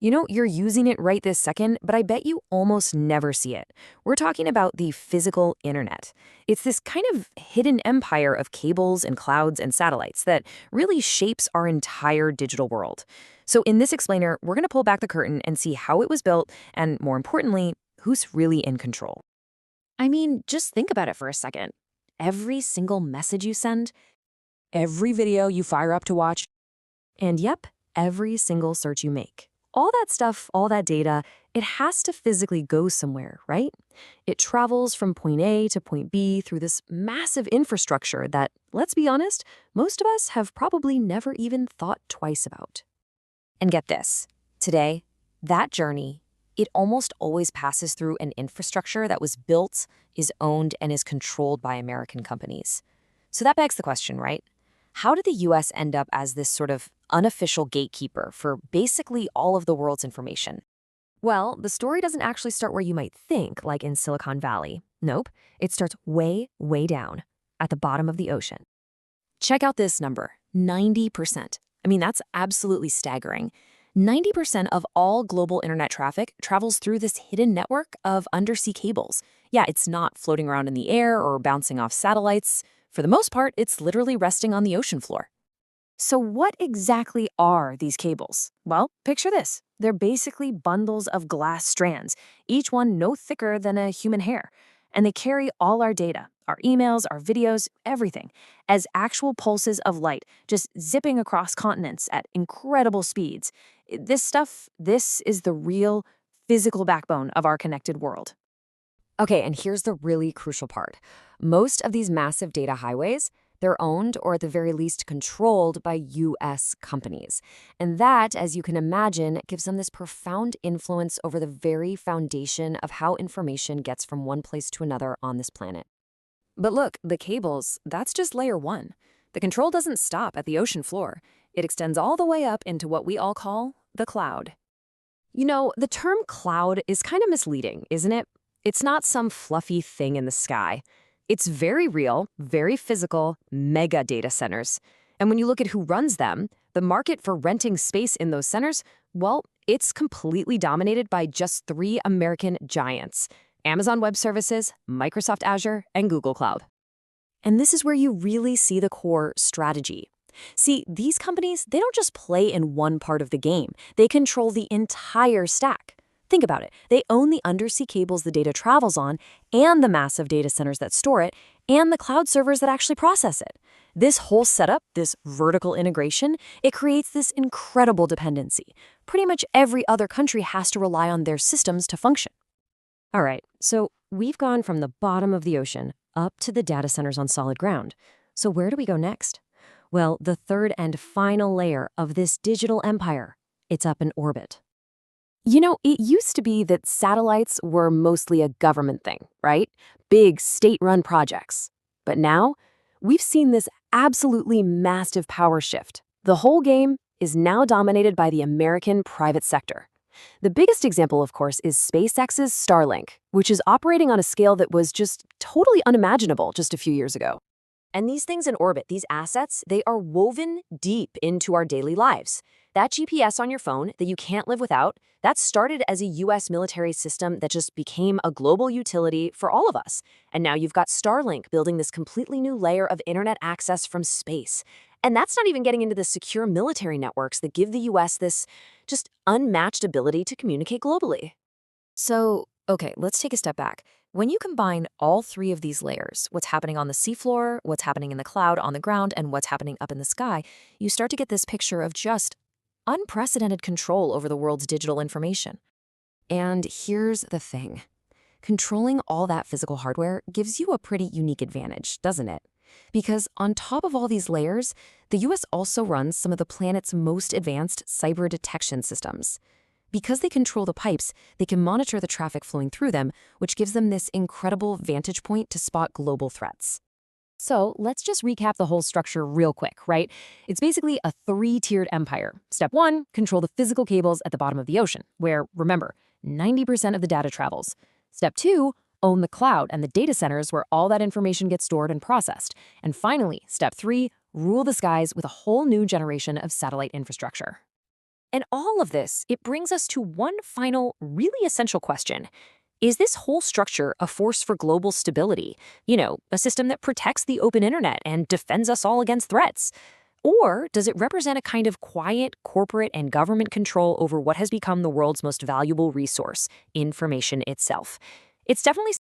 You know, you're using it right this second, but I bet you almost never see it. We're talking about the physical internet. It's this kind of hidden empire of cables and clouds and satellites that really shapes our entire digital world. So in this explainer, we're going to pull back the curtain and see how it was built and, more importantly, who's really in control. I mean, just think about it for a second. Every single message you send, every video you fire up to watch, and yep, every single search you make. All that stuff, all that data, it has to physically go somewhere, right? It travels from point A to point B through this massive infrastructure that, let's be honest, most of us have probably never even thought twice about. And get this, today, that journey, it almost always passes through an infrastructure that was built, is owned, and is controlled by American companies. So that begs the question, right? How did the US end up as this sort of unofficial gatekeeper for basically all of the world's information? Well, the story doesn't actually start where you might think, like in Silicon Valley. Nope, it starts way, way down, at the bottom of the ocean. Check out this number, 90%. I mean, that's absolutely staggering. 90% of all global internet traffic travels through this hidden network of undersea cables. Yeah, it's not floating around in the air or bouncing off satellites. For the most part, it's literally resting on the ocean floor. So what exactly are these cables? Well, picture this. They're basically bundles of glass strands, each one no thicker than a human hair. And they carry all our data, our emails, our videos, everything, as actual pulses of light, just zipping across continents at incredible speeds. This is the real physical backbone of our connected world. Okay, and here's the really crucial part. Most of these massive data highways, they're owned or at the very least controlled by US companies. And that, as you can imagine, gives them this profound influence over the very foundation of how information gets from one place to another on this planet. But look, the cables, that's just layer one. The control doesn't stop at the ocean floor. It extends all the way up into what we all call the cloud. You know, the term cloud is kind of misleading, isn't it? It's not some fluffy thing in the sky. It's very real, very physical, mega data centers. And when you look at who runs them, the market for renting space in those centers, well, it's completely dominated by just three American giants: Amazon Web Services, Microsoft Azure, and Google Cloud. And this is where you really see the core strategy. See, these companies, they don't just play in one part of the game. They control the entire stack. Think about it. They own the undersea cables the data travels on, and the massive data centers that store it, and the cloud servers that actually process it. This whole setup, this vertical integration, it creates this incredible dependency. Pretty much every other country has to rely on their systems to function. All right, so we've gone from the bottom of the ocean up to the data centers on solid ground. So where do we go next? Well, the third and final layer of this digital empire, it's up in orbit. You know, it used to be that satellites were mostly a government thing, right? Big state-run projects. But now, we've seen this absolutely massive power shift. The whole game is now dominated by the American private sector. The biggest example, of course, is SpaceX's Starlink, which is operating on a scale that was just totally unimaginable just a few years ago. And these things in orbit, these assets, they are woven deep into our daily lives. That GPS on your phone that you can't live without, that started as a US military system that just became a global utility for all of us. And now you've got Starlink building this completely new layer of internet access from space. And that's not even getting into the secure military networks that give the US this just unmatched ability to communicate globally. So, okay, let's take a step back. When you combine all three of these layers, what's happening on the seafloor, what's happening in the cloud on the ground, and what's happening up in the sky, you start to get this picture of just unprecedented control over the world's digital information. And here's the thing. Controlling all that physical hardware gives you a pretty unique advantage, doesn't it? Because on top of all these layers, the US also runs some of the planet's most advanced cyber detection systems. Because they control the pipes, they can monitor the traffic flowing through them, which gives them this incredible vantage point to spot global threats. So let's just recap the whole structure real quick, right? It's basically a three-tiered empire. Step one, control the physical cables at the bottom of the ocean, where, remember, 90% of the data travels. Step two, own the cloud and the data centers where all that information gets stored and processed. And finally, step three, rule the skies with a whole new generation of satellite infrastructure. And all of this, it brings us to one final, really essential question. Is this whole structure a force for global stability? A system that protects the open internet and defends us all against threats? Or does it represent a kind of quiet corporate and government control over what has become the world's most valuable resource, information itself? It's definitely